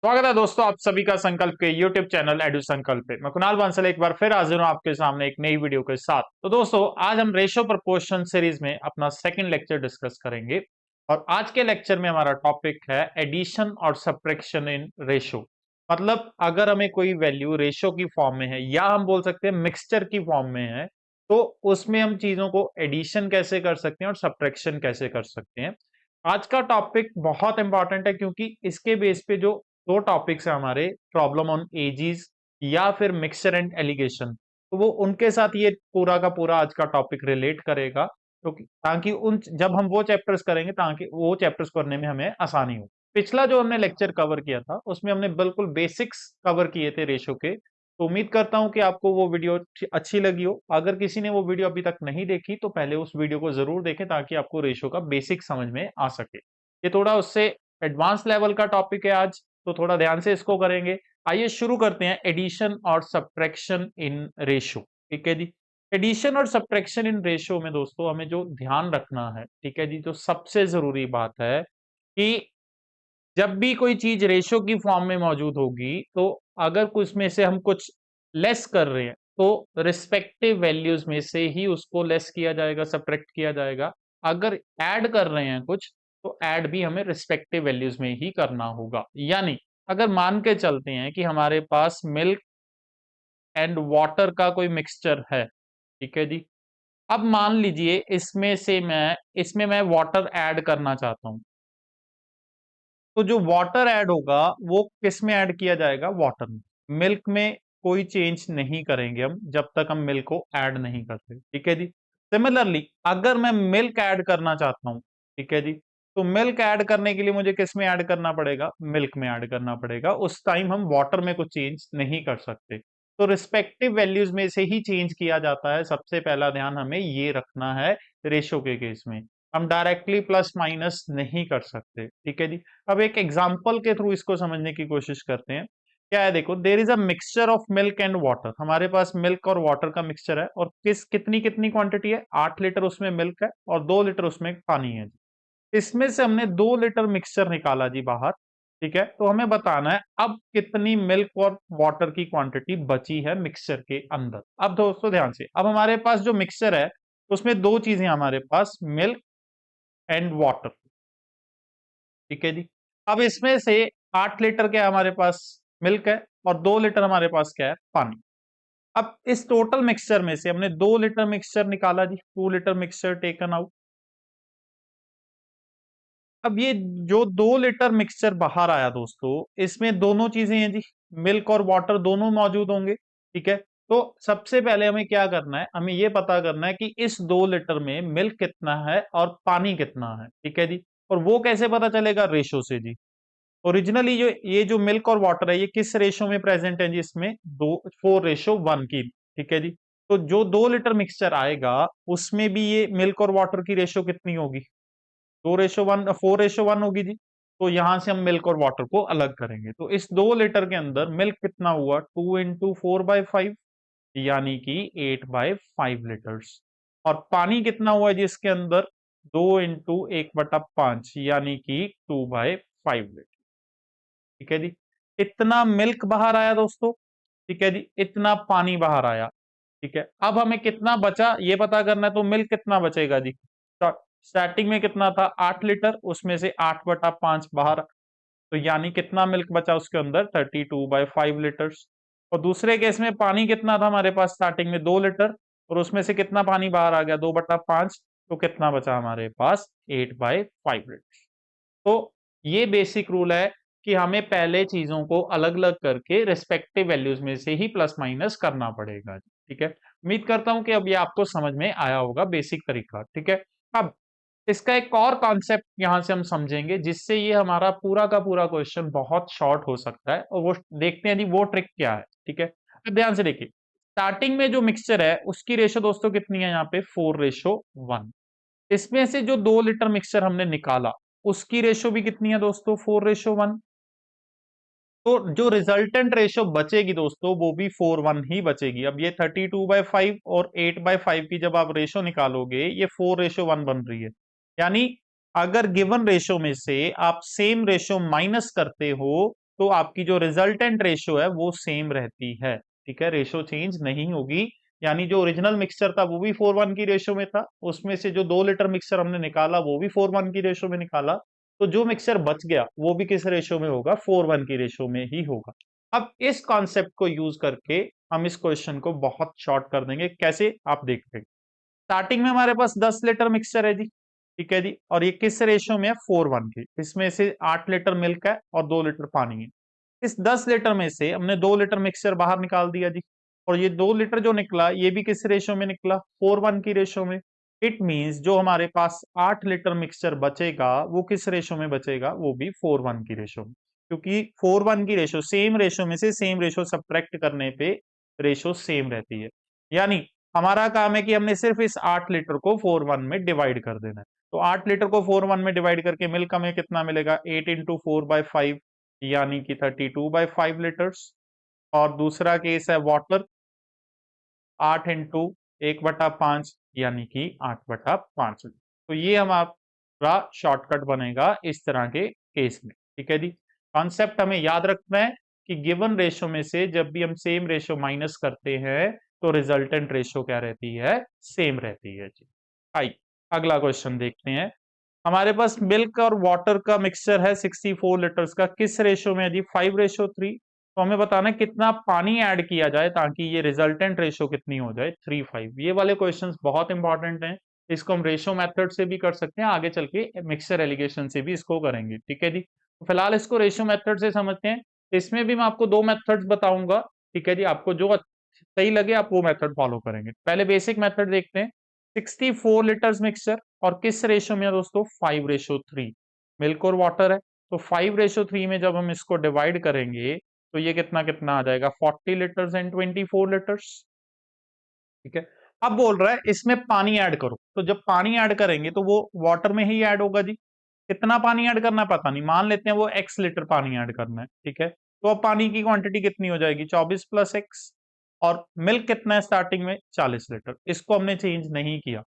स्वागत है दोस्तों आप सभी का संकल्प के YouTube चैनल एडु संकल्प पे। मैं कुणाल बांसल एक बार फिर हाजिर हूं आपके सामने एक नई वीडियो के साथ। तो दोस्तों आज हम रेशो प्रपोर्शन सीरीज में अपना सेकंड लेक्चर डिस्कस करेंगे और आज के लेक्चर में हमारा टॉपिक है एडिशन और सब्ट्रैक्शन इन रेशो। मतलब अगर हमें कोई वैल्यू रेशो की फॉर्म में है या हम बोल सकते हैं मिक्सचर की फॉर्म में है, तो उसमें हम चीजों को एडिशन कैसे कर सकते हैं और सब्ट्रैक्शन कैसे कर सकते हैं। आज का टॉपिक बहुत इंपॉर्टेंट है क्योंकि इसके बेस पे जो दो टॉपिक्स है हमारे, प्रॉब्लम ऑन एजीज या फिर मिक्सचर एंड एलिगेशन, तो वो उनके साथ ये पूरा का पूरा आज का टॉपिक रिलेट करेगा। तो ताकि उन जब हम वो चैप्टर्स करेंगे ताकि वो चैप्टर्स करने में हमें आसानी हो। पिछला जो हमने लेक्चर कवर किया था उसमें हमने बिल्कुल बेसिक्स कवर किए थे रेशो के। तो उम्मीद करता हूं कि आपको वो वीडियो अच्छी लगी हो। अगर किसी ने वो वीडियो अभी तक नहीं देखी तो पहले उस वीडियो को जरूर देखें ताकि आपको रेशो का बेसिक समझ में आ सके। ये थोड़ा उससे एडवांस लेवल का टॉपिक है आज, तो थोड़ा ध्यान से इसको करेंगे। आइए शुरू करते हैं एडिशन और सब्ट्रैक्शन इन रेशो। ठीक है जी। एडिशन और सब्ट्रैक्शन इन रेशो में दोस्तों हमें जो ध्यान रखना है, ठीक है जी, जो सबसे जरूरी बात है कि जब भी कोई चीज रेशो की फॉर्म में मौजूद होगी तो अगर कुछ में से हम कुछ लेस कर रहे हैं तो रिस्पेक्टिव वैल्यूज में से ही उसको लेस किया जाएगा, सब्ट्रैक्ट किया जाएगा। अगर ऐड कर रहे हैं कुछ तो ऐड भी हमें रिस्पेक्टिव वैल्यूज में ही करना होगा। यानी अगर मान के चलते हैं कि हमारे पास मिल्क एंड वाटर का कोई मिक्सचर है, ठीक है जी। अब मान लीजिए इसमें मैं वाटर ऐड करना चाहता हूं, तो जो वाटर ऐड होगा वो किस में ऐड किया जाएगा? वाटर में। मिल्क में कोई चेंज नहीं करेंगे हम जब तक हम मिल्क को ऐड नहीं करते, ठीक है जी। सिमिलरली अगर मैं मिल्क ऐड करना चाहता हूं, ठीक है जी, तो मिल्क ऐड करने के लिए मुझे किस में ऐड करना पड़ेगा? मिल्क में ऐड करना पड़ेगा। उस टाइम हम वाटर में कुछ चेंज नहीं कर सकते। तो रिस्पेक्टिव वैल्यूज में से ही चेंज किया जाता है। सबसे पहला ध्यान हमें ये रखना है रेशो के केस में। हम डायरेक्टली प्लस माइनस नहीं कर सकते, ठीक है जी। अब एक एग्जाम्पल के थ्रू इसको समझने की कोशिश करते हैं। क्या है, देखो, there is a mixture of milk and water. हमारे पास मिल्क और वाटर का मिक्सचर है और कितनी कितनी क्वांटिटी है? 8 लीटर उसमें मिल्क है और 2 लीटर उसमें पानी है। इसमें से हमने 2 लीटर मिक्सचर निकाला जी बाहर, ठीक है। तो हमें बताना है अब कितनी मिल्क और वाटर की क्वांटिटी बची है मिक्सचर के अंदर। अब दोस्तों ध्यान से, अब हमारे पास जो मिक्सचर है उसमें दो चीजें हमारे पास, मिल्क एंड वाटर, ठीक है जी। अब इसमें से 8 लीटर क्या हमारे पास मिल्क है और 2 लीटर हमारे पास क्या है? पानी। अब इस टोटल मिक्सचर में से हमने 2 लीटर मिक्सचर निकाला जी, 2 लीटर मिक्सचर टेकन आउट। अब ये जो 2 लीटर मिक्सचर बाहर आया दोस्तों, इसमें दोनों चीजें हैं जी, मिल्क और वाटर दोनों मौजूद होंगे, ठीक है। तो सबसे पहले हमें क्या करना है? हमें ये पता करना है कि इस 2 लीटर में मिल्क कितना है और पानी कितना है, ठीक है जी। और वो कैसे पता चलेगा? रेशो से जी। ओरिजिनली जो ये जो मिल्क और वाटर है ये किस रेशो में प्रेजेंट है जी? इसमें दो 4:1 की, ठीक है जी। तो जो 2 लीटर मिक्सचर आएगा उसमें भी ये मिल्क और वाटर की रेशो कितनी होगी? 2:1, 4:1 होगी जी। तो यहां से हम मिल्क और वाटर को अलग करेंगे। तो इस 2 लीटर के अंदर मिल्क कितना हुआ? 2 × 4/5, यानी कि 8/5 लीटर्स। और पानी कितना हुआ जी इसके अंदर? 2 × 1/5, यानी कि 2/5 लीटर, ठीक है जी। इतना मिल्क बाहर आया दोस्तों, ठीक है जी, इतना पानी बाहर आया, ठीक है। अब हमें कितना बचा ये पता करना है, तो मिल्क कितना बचेगा जी? स्टार्टिंग में कितना था? 8 लीटर, उसमें से 8/5 बाहर, तो यानी कितना मिल्क बचा उसके अंदर? 32/5 लीटर्स। और दूसरे केस में पानी कितना था हमारे पास? स्टार्टिंग में 2 लीटर और उसमें से कितना पानी बाहर आ गया? 2/5, तो कितना बचा हमारे पास? 8/5 लीटर। तो ये बेसिक रूल है कि हमें पहले चीजों को अलग अलग करके रिस्पेक्टिव वैल्यूज में से ही प्लस माइनस करना पड़ेगा, ठीक है। उम्मीद करता हूं कि अब ये आपको समझ में आया होगा बेसिक तरीका, ठीक है। अब इसका एक और कॉन्सेप्ट यहां से हम समझेंगे जिससे ये हमारा पूरा का पूरा क्वेश्चन बहुत शॉर्ट हो सकता है, और वो देखते हैं जी वो ट्रिक क्या है, ठीक है। अब ध्यान से देखिए, स्टार्टिंग में जो मिक्सचर है उसकी रेशो दोस्तों कितनी है? यहाँ पे 4:1। इसमें से जो 2 लीटर मिक्सचर हमने निकाला उसकी रेशो भी कितनी है दोस्तों? 4:1। तो जो रिजल्टेंट रेशो बचेगी दोस्तों वो भी 4:1 ही बचेगी। अब ये 32/5 और 8/5 की जब आप रेशो निकालोगे ये 4:1 बन रही है। यानी अगर गिवन रेशो में से आप सेम रेशो माइनस करते हो तो आपकी जो रिजल्टेंट रेशियो है वो सेम रहती है। ठीक है, रेशियो चेंज नहीं होगी। यानी जो ओरिजिनल मिक्सचर था वो भी 4:1 की रेशियो में था, उसमें से जो 2 लीटर मिक्सचर हमने निकाला वो भी 4:1 की रेशियो में निकाला, तो जो मिक्सचर बच गया वो भी किस रेशियो में होगा, 4:1 की रेशियो में ही होगा। अब इस कॉन्सेप्ट को यूज करके हम इस क्वेश्चन को बहुत शॉर्ट कर देंगे। कैसे, आप देख रहे, स्टार्टिंग में हमारे पास 10 लीटर मिक्सचर है जी। ठीक है जी, और ये किस रेशियो में है, 4:1 की। इसमें से 8 लीटर मिल्क है और 2 लीटर पानी है। इस 10 लीटर में से हमने 2 लीटर मिक्सचर बाहर निकाल दिया जी, और ये 2 लीटर जो निकला ये भी किस रेशियो में निकला, 4:1 की रेशियो में। इट मींस जो हमारे पास 8 लीटर मिक्सचर बचेगा वो किस रेशियो में बचेगा, वो भी 4:1 की रेशियो में। क्योंकि 4:1 की रेशियो, सेम रेशियो में से सेम रेशियो सब्ट्रैक्ट करने पे रेशियो सेम रहती है। यानी हमारा काम है कि हमने सिर्फ इस 8 लीटर को 4:1 में डिवाइड कर देना है। तो 8 लीटर को 4:1 में डिवाइड करके मिल्क हमें कितना मिलेगा, 8 × 4/5, यानी कि 32/5 लीटर्स। और दूसरा केस है वाटर, 8 × 1/5, यानी कि 8/5। तो ये हमारा शॉर्टकट बनेगा इस तरह के केस में। ठीक है जी, कॉन्सेप्ट हमें याद रखना है कि गिवन रेशियो में से जब भी हम सेम रेशियो माइनस करते हैं तो रिजल्टेंट रेशियो क्या रहती है, सेम रहती है जी। आइए अगला क्वेश्चन देखते हैं। हमारे पास मिल्क और वाटर का मिक्सचर है 64 लीटर्स का, किस रेशियो में है जी, 5:3। तो हमें बताना है कितना पानी ऐड किया जाए ताकि ये रिजल्टेंट रेशियो कितनी हो जाए, 3:5। ये वाले क्वेश्चंस बहुत इंपॉर्टेंट हैं। इसको हम रेशियो मेथड से भी कर सकते हैं, आगे चल के मिक्सचर एलिगेशन से भी इसको करेंगे। ठीक है जी, तो फिलहाल इसको रेशियो मेथड से समझते हैं। इसमें भी मैं आपको 2 मेथड्स बताऊंगा। ठीक है जी, आपको जो सही लगे आप वो मेथड फॉलो करेंगे। पहले बेसिक मेथड देखते हैं। 64 लीटर्स मिक्सचर और किस रेशियो में है दोस्तों, 5:3। मिल्क और वाटर है, तो 5:3 में जब हम इसको डिवाइड करेंगे तो ये कितना कितना आ जाएगा, 40 लीटर्स एंड 24 लीटर्स। ठीक है, अब बोल रहा है इसमें पानी ऐड करो, तो जब पानी ऐड करेंगे तो वो वाटर में ही ऐड होगा जी। कितना पानी ऐड करना है पता नहीं, मान लेते हैं वो x लीटर पानी ऐड करना है। ठीक है, तो अब पानी की क्वांटिटी कितनी हो जाएगी, 24 + x। और मिल्क कितना है स्टार्टिंग में, 40 लीटर, इसको हमने चेंज नहीं किया।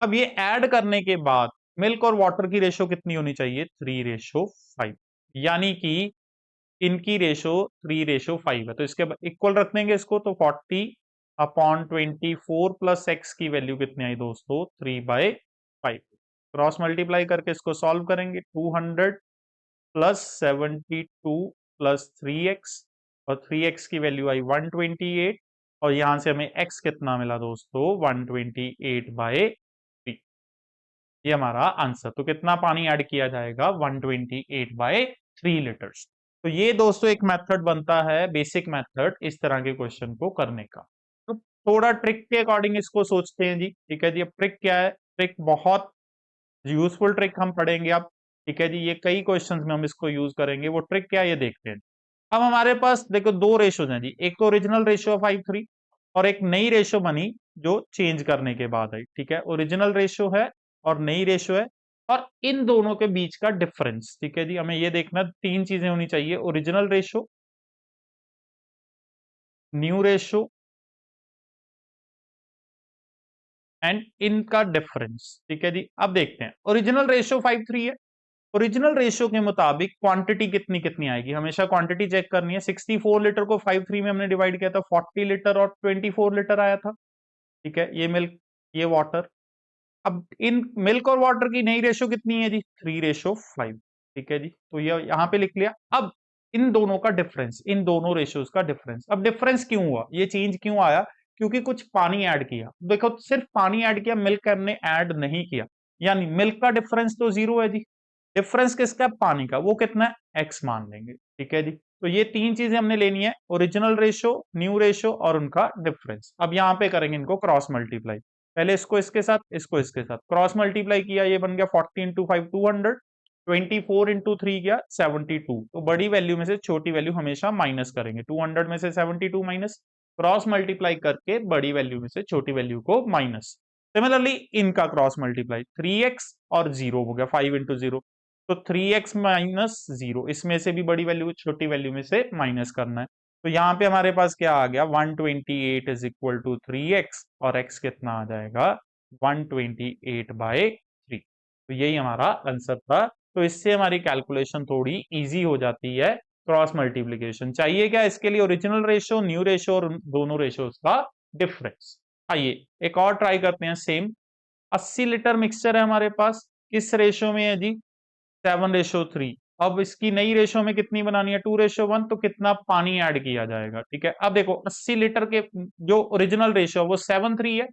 अब ये ऐड करने के बाद मिल्क और वाटर की रेशो कितनी होनी चाहिए, 3:5। यानी कि इनकी रेशो 3:5 है, तो इसके इक्वल रख देंगे इसको, तो 40/24 + x की वैल्यू कितनी आई दोस्तों, 3/5। क्रॉस मल्टीप्लाई करके इसको सॉल्व करेंगे, 200 + 72 + 3x, और 3x की वैल्यू आई 128, और यहां से हमें x कितना मिला दोस्तों, 128/3। ये हमारा आंसर। तो कितना पानी ऐड किया जाएगा, 128/3 लीटर्स। तो ये दोस्तों एक मेथड बनता है, बेसिक मेथड इस तरह के क्वेश्चन को करने का। तो थोड़ा ट्रिक के अकॉर्डिंग इसको सोचते हैं जी। ठीक है जी, अब ट्रिक क्या है, ट्रिक बहुत यूजफुल ट्रिक हम पढ़ेंगे अब। ठीक है जी, ये कई क्वेश्चंस में हम इसको यूज करेंगे। वो ट्रिक क्या है ये देखते हैं। अब हमारे पास देखो 2 रेशोज हैं जी, एक तो ओरिजिनल रेशियो 5:3 और एक नई रेशियो बनी जो चेंज करने के बाद आई। ठीक है, ओरिजिनल रेशियो है और नई रेशियो है, और इन दोनों के बीच का डिफरेंस। ठीक है जी, हमें ये देखना 3 चीजें होनी चाहिए, original ratio, new ratio and इनका डिफरेंस। ठीक है जी, अब देखते हैं। ओरिजिनल रेशियो 5:3 है, ओरिजिनल रेशियो के मुताबिक क्वांटिटी कितनी कितनी आएगी, हमेशा क्वांटिटी चेक करनी है। 64 लीटर को 5:3 में हमने डिवाइड किया था, 40 लीटर और 24 लीटर आया था। ठीक है, ये मिल्क, ये वाटर। अब इन मिल्क और वाटर की नई रेशियो कितनी है जी, 3:5। ठीक है जी, तो ये यहां पे लिख लिया। अब इन दोनों का डिफरेंस, इन दोनों रेशियोज का डिफरेंस, अब डिफरेंस क्यों हुआ, ये चेंज क्यों आया, क्योंकि कुछ पानी ऐड किया। देखो सिर्फ पानी ऐड किया, मिल्क हमने ऐड नहीं किया, यानी मिल्क का डिफरेंस तो 0 है जी। डिफरेंस किसका, पानी का, वो कितना है, x मान लेंगे। ठीक है जी, तो ये 3 चीजें हमने लेनी है, ओरिजिनल रेशियो, न्यू रेशियो और उनका डिफरेंस। अब यहाँ पे करेंगे इनको क्रॉस मल्टीप्लाई। पहले इसको इसके साथ, इसको इसके साथ क्रॉस मल्टीप्लाई किया, ये बन गया 40 × 5 200, 24 × 3 गया 72। तो बड़ी वैल्यू में से छोटी वैल्यू हमेशा माइनस करेंगे, 200 में से 72 माइनस, क्रॉस मल्टीप्लाई करके बड़ी वैल्यू में से छोटी वैल्यू को माइनस। सिमिलरली इनका क्रॉस मल्टीप्लाई, 3x और 0 हो गया, 5 × 0, तो 3x - 0, इसमें से भी बड़ी वैल्यू छोटी वैल्यू में से माइनस करना है। तो यहाँ पे हमारे पास क्या आ गया, 128 = 3x, और x कितना आ जाएगा, 128/3। तो यही हमारा आंसर था। तो इससे हमारी कैलकुलेशन थोड़ी इजी हो जाती है। क्रॉस मल्टीप्लीकेशन चाहिए क्या इसके लिए? ओरिजिनल रेशियो, न्यू रेशियो और दोनों रेशियोज का डिफरेंस। आइए एक और ट्राई करते हैं सेम। 80 लीटर मिक्सचर है हमारे पास, किस रेशियो में है जी? 7:3। अब इसकी नई रेशियो में कितनी बनानी है? 2:1। तो कितना पानी ऐड किया जाएगा? ठीक है, अब देखो 80 लीटर के जो ओरिजिनल रेशियो वो 7:3 है।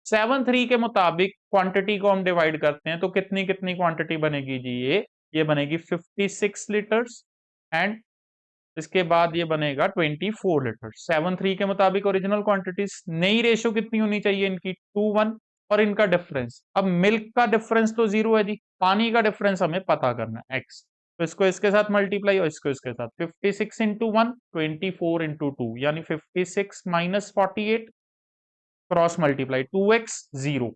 7:3 के मुताबिक क्वांटिटी को हम डिवाइड करते हैं तो कितनी कितनी क्वांटिटी बनेगी जी? ये बनेगी 56 लीटर्स एंड इसके बाद ये बनेगा 24 लीटर। 7:3 के मुताबिक ओरिजिनल क्वांटिटीज। नई रेशियो कितनी होनी चाहिए इनकी? 2:1 और इनका डिफरेंस। अब मिल्क का डिफरेंस तो 0 है जी, पानी का डिफरेंस हमें पता करना है x। तो इसको इसके साथ मल्टीप्लाई और इसको इसके साथ। 56 इंटू 1 24 इंटू 2 यानी 56 minus 48 cross multiply 2x 0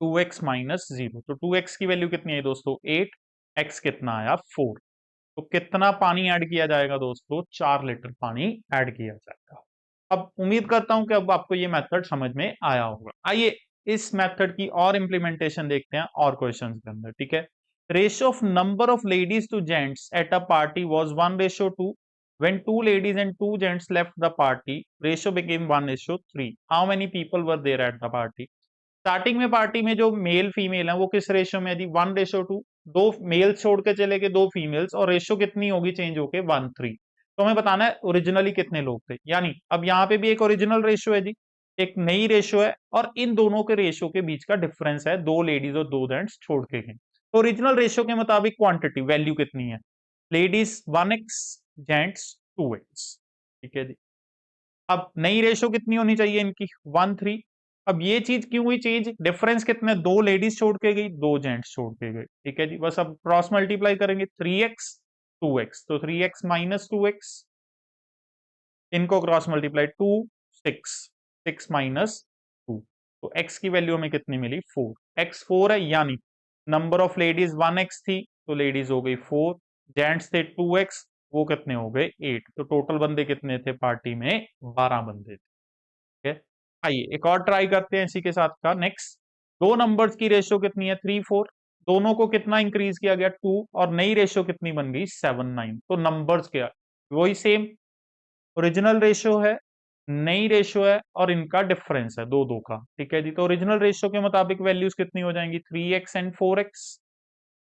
2x minus 0। तो 2x की वैल्यू कितनी है दोस्तों? 8। x कितना आया? 4। तो कितना पानी ऐड किया जाएगा दोस्तों? 4 लीटर पानी ऐड किया जाएगा। अब उम्मीद करता हूं कि अब आपको ये मेथड समझ में आया होगा। आइए इस मेथड की और इंप्लीमेंटेशन देखते हैं और क्वेश्चंस के अंदर। ठीक है, ratio of number of ladies to gents at a party was 1:2। when 2 ladies and 2 gents left the party, ratio became 1:3। how many people were there at the party? Starting में party में जो male female है वो किस ratio में है? 1:2। दो mails छोड़ के चले गए, दो फीमेल्स, और रेशियो कितनी होगी चेंज होके? 1:3। तो हमें बताना है ओरिजिनली कितने लोग थे। यानी अब यहाँ पे भी एक ओरिजिनल रेशियो है जी, एक नई रेशियो है, और इन दोनों के रेशियो के बीच का डिफरेंस है, 2 लेडीज और 2 जेंट्स छोड़ के गए। तो ओरिजिनल रेशियो के मुताबिक क्वांटिटी वैल्यू कितनी है? Ladies 1x, gents 2x। ठीक है जी। अब नई रेशियो कितनी होनी चाहिए इनकी? 1:3। अब ये चीज क्यों हुई चेंज? डिफरेंस कितने? 2 लेडीज छोड़ के गई, 2 जेंट्स छोड़ के गए। ठीक है जी, बस अब क्रॉस मल्टीप्लाई करेंगे। 3x 2x, तो 3x माइनस 2x, इनको क्रॉस मल्टीप्लाई 2 6 6 माइनस 2। तो x की वैल्यू हमें कितनी मिली? 4। x 4 है, यानी नंबर ऑफ लेडीज 1x थी तो लेडीज हो गई 4, जेंट्स थे 2x, वो कितने हो गए? 8। तो टोटल बंदे कितने थे पार्टी में? 12 बंदे थे। ठीक है, आइए एक और ट्राई करते हैं इसी के साथ का। नेक्स्ट, दो नंबर्स की रेशियो कितनी है? 3 4। दोनों को कितना इंक्रीज किया गया? 2, और नई रेशियो कितनी बन गई? 7 9। तो नंबर्स क्या? वही सेम, ओरिजिनल रेशियो है, नई रेशियो है, और इनका डिफरेंस है दो दो का। ठीक है जी, तो ओरिजिनल रेशियो के मुताबिक वैल्यूज कितनी हो जाएंगी? 3x and 4x।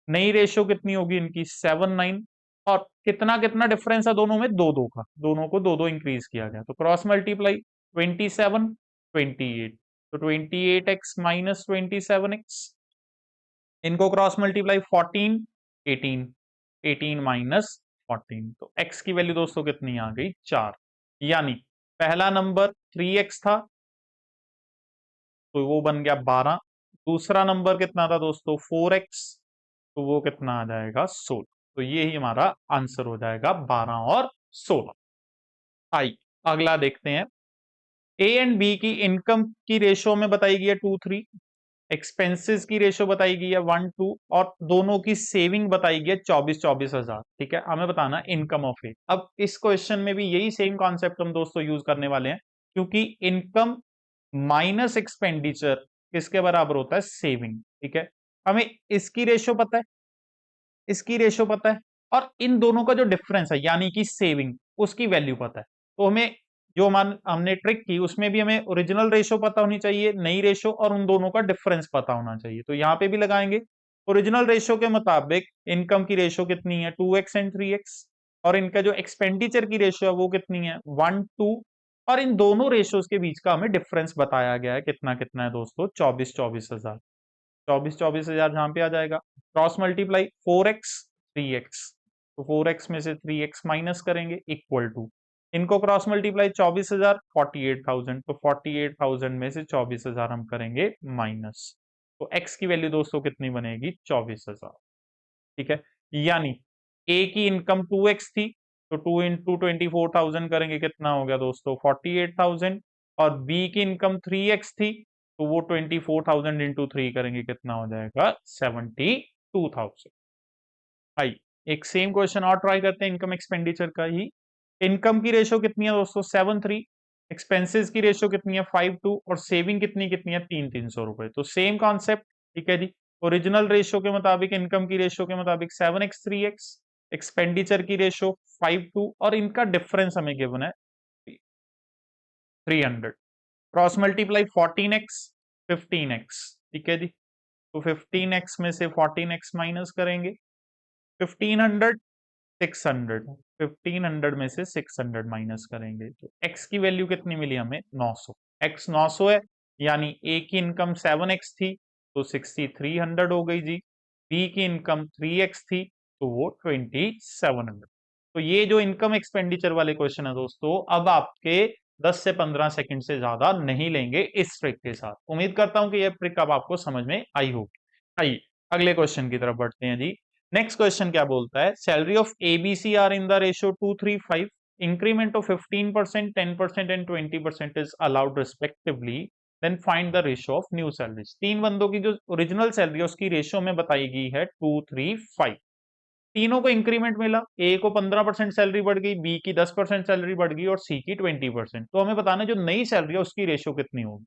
नई रेशियो कितनी होगी इनकी? 7 9। और कितना कितना डिफरेंस है दोनों में? दो दो का, दोनों को दो दो इंक्रीज किया गया। तो क्रॉस मल्टीप्लाई 27 28। तो 28x माइनस 27x, इनको क्रॉस मल्टीप्लाई 14 18 18 माइनस 14। तो x की वैल्यू दोस्तों कितनी आ गई? 4। यानी पहला नंबर 3x था तो वो बन गया 12। दूसरा नंबर कितना था दोस्तों? 4x, तो वो कितना आ जाएगा? 16। तो ये ही हमारा आंसर हो जाएगा 12 और 16। आई अगला देखते हैं। ए एंड बी की इनकम की रेशियो में बताई गई है 2:3, एक्सपेंसेस की रेशियो बताई गई है 1:2, और दोनों की सेविंग बताई गई है 24 हजार। ठीक है, हमें बताना इनकम ऑफ ए। अब इस क्वेश्चन में भी यही सेम कॉन्सेप्ट हम दोस्तों यूज करने वाले हैं, क्योंकि इनकम माइनस एक्सपेंडिचर किसके बराबर होता है? सेविंग। ठीक है, हमें इसकी रेशियो पता है, इसकी रेशियो पता है, और इन दोनों का जो डिफरेंस है यानी कि सेविंग, उसकी वैल्यू पता है। तो हमें जो हमने ट्रिक की उसमें भी हमें ओरिजिनल रेशियो पता होनी चाहिए, नई रेशियो, और उन दोनों का डिफरेंस पता होना चाहिए। तो यहाँ पे भी लगाएंगे ओरिजिनल रेशियो के मुताबिक इनकम की रेशियो कितनी है? 2x एंड 3x, और इनका जो एक्सपेंडिचर की रेशियो है वो कितनी है? 1:2, और इन दोनों रेशियोज के बीच का हमें डिफरेंस बताया गया है कितना कितना है दोस्तों? 24 हजार। 24 हजार जहां पे आ जाएगा, क्रॉस मल्टीप्लाई 4x 3x, तो 4x में से 3x माइनस करेंगे इक्वल टू, इनको क्रॉस मल्टीप्लाई 24 हजार 48,000, तो 48,000 में से 24 हजार हम करेंगे माइनस। तो x की वैल्यू दोस्तों कितनी बनेगी? 24 हजार। ठीक है, यानी a की इनकम 2x थी तो 2 इंटू 24,000 करेंगे, कितना हो गया दोस्तों? 48,000। और b की इनकम 3x थी तो वो 24,000 इंटू 3 करेंगे, कितना हो जाएगा? 72,000। आई एक सेम क्वेश्चन और ट्राई करते हैं इनकम एक्सपेंडिचर का ही। इनकम की रेशियो कितनी है दोस्तों? 7:3। एक्सपेंसेस की रेशियो कितनी है? 5:2, और सेविंग कितनी कितनी है? 300 रुपए। तो सेम कॉन्सेप्ट। ठीक है जी, ओरिजिनल रेशियो के मुताबिक, इनकम की रेशियो के मुताबिक 7x 3x, एक्सपेंडिचर की रेशो 5:2 और इनका डिफरेंस हमें गिवन है 300। क्रॉस मल्टीप्लाई 14x 15x, ठीक है जी। तो 15x में से 14x माइनस करेंगे, 1500 600, 1500 में से 600 माइनस करेंगे तो x की वैल्यू कितनी मिली हमें 900। x 900 है, यानी a की इनकम 7x थी तो 6300 हो गई जी। b की इनकम 3x थी तो वो 2700। तो ये जो इनकम एक्सपेंडिचर वाले क्वेश्चन है दोस्तों, अब आपके 10 से 15 सेकंड से ज्यादा नहीं लेंगे इस ट्रिक के साथ। उम्मीद करता हूं कि यह ट्रिक अब आपको समझ में आई होगी। आइए अगले क्वेश्चन की तरफ बढ़ते हैं जी। नेक्स्ट क्वेश्चन क्या बोलता है, salary of ABC are in the ratio 235, increment of 15%, 10% and 20% is allowed respectively, then find the ratio of new salaries. तीन बंदों की जो ओरिजिनल सैलरी है उसकी रेशियो में बताई गई है 235। तीनों को इंक्रीमेंट मिला, ए को 15% सैलरी बढ़ गई, बी की 10% सैलरी बढ़ गई और सी की 20%। तो हमें बताना है जो नई सैलरी है उसकी रेशियो कितनी होगी।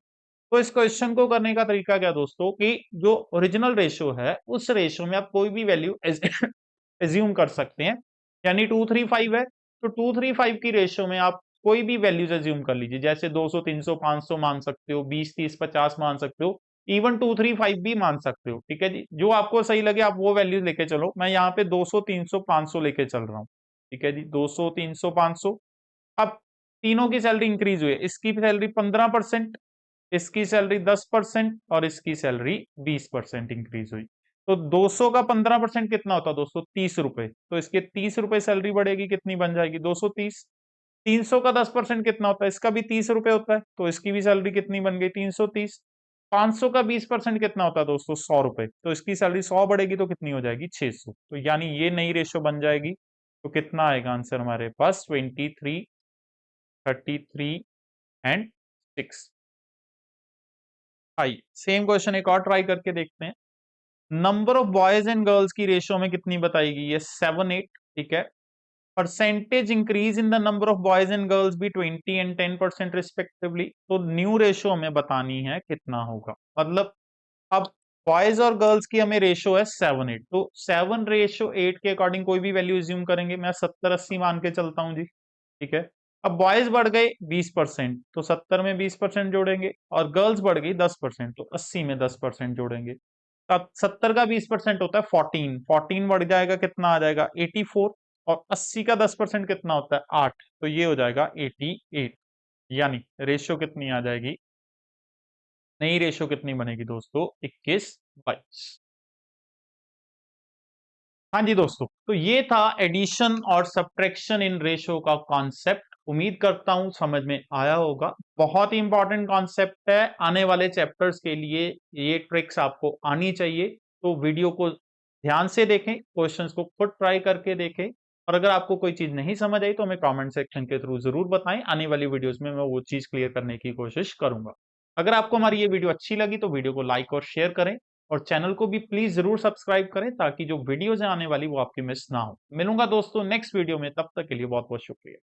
तो इस क्वेश्चन को करने का तरीका क्या दोस्तों, कि जो ओरिजिनल रेशियो है उस रेशियो में आप कोई भी वैल्यू एज्यूम कर सकते हैं। यानी 235 है तो 235 की रेशियो में आप कोई भी वैल्यूज एज्यूम कर लीजिए, जैसे 200 300 500 मान सकते हो, 20 30 50 मान सकते हो, इवन 235 भी मान सकते हो, ठीक है जी। जो आपको सही लगे आप वो वैल्यूज लेके चलो। मैं यहाँ पे 200 300 500 लेके चल रहा हूँ, ठीक है जी। 200 300 500। अब तीनों की सैलरी इंक्रीज हुई है, इसकी सैलरी 15%, इसकी सैलरी 10% और इसकी सैलरी 20% इंक्रीज हुई। तो 200 का 15% कितना होता है दोस्तों, 30 रुपए। तो इसके 30 रुपए सैलरी बढ़ेगी, कितनी बन जाएगी 230। 300 का 10% कितना होता है, इसका भी 30 रुपए होता है तो इसकी भी सैलरी कितनी बन गई 330। 500 का 20% कितना होता है दोस्तों 100 रुपए, तो इसकी सैलरी 100 बढ़ेगी तो कितनी हो जाएगी 600। तो यानी ये नई रेशियो बन जाएगी। तो कितना आएगा आंसर हमारे पास 23, 33 एंड 6। आइए सेम क्वेश्चन एक और ट्राई करके देखते हैं। Number of boys and girls की रेशियो में कितनी बताई गई है 7 8, ठीक है। Percentage increase in the number of boys and girls भी 20 एंड 10% रिस्पेक्टिवली। तो न्यू रेशियो हमें बतानी है कितना होगा। मतलब अब बॉयज और गर्ल्स की हमें रेशियो है 7 8, तो 7:8 के अकॉर्डिंग कोई भी वैल्यू एज्यूम करेंगे। मैं 70 80 मान के चलता हूं जी, ठीक है। अब बॉयज बढ़ गए 20% तो 70 में 20% जोड़ेंगे, और गर्ल्स बढ़ गई 10% तो 80 में 10% जोड़ेंगे। तब 70 का 20% होता है 14, 14 बढ़ जाएगा कितना आ जाएगा 84, और 80 का 10% कितना होता है 8, तो ये हो जाएगा 88। यानी रेशियो कितनी आ जाएगी, नई रेशियो कितनी बनेगी दोस्तों 21:22। हाँ जी दोस्तों, तो ये था एडिशन और सब्ट्रैक्शन इन रेशियो का कॉन्सेप्ट। उम्मीद करता हूं समझ में आया होगा। बहुत ही इंपॉर्टेंट कॉन्सेप्ट है, आने वाले चैप्टर्स के लिए ये ट्रिक्स आपको आनी चाहिए। तो वीडियो को ध्यान से देखें, क्वेश्चंस को खुद ट्राई करके देखें, और अगर आपको कोई चीज नहीं समझ आई तो हमें कमेंट सेक्शन के थ्रू जरूर बताएं। आने वाली वीडियोस में मैं वो चीज क्लियर करने की कोशिश करूंगा। अगर आपको हमारी ये वीडियो अच्छी लगी तो वीडियो को लाइक और शेयर करें, और चैनल को भी प्लीज जरूर सब्सक्राइब करें ताकि जो वीडियोज है आने वाली वो आपकी मिस ना हो। मिलूंगा दोस्तों नेक्स्ट वीडियो में, तब तक के लिए बहुत बहुत शुक्रिया।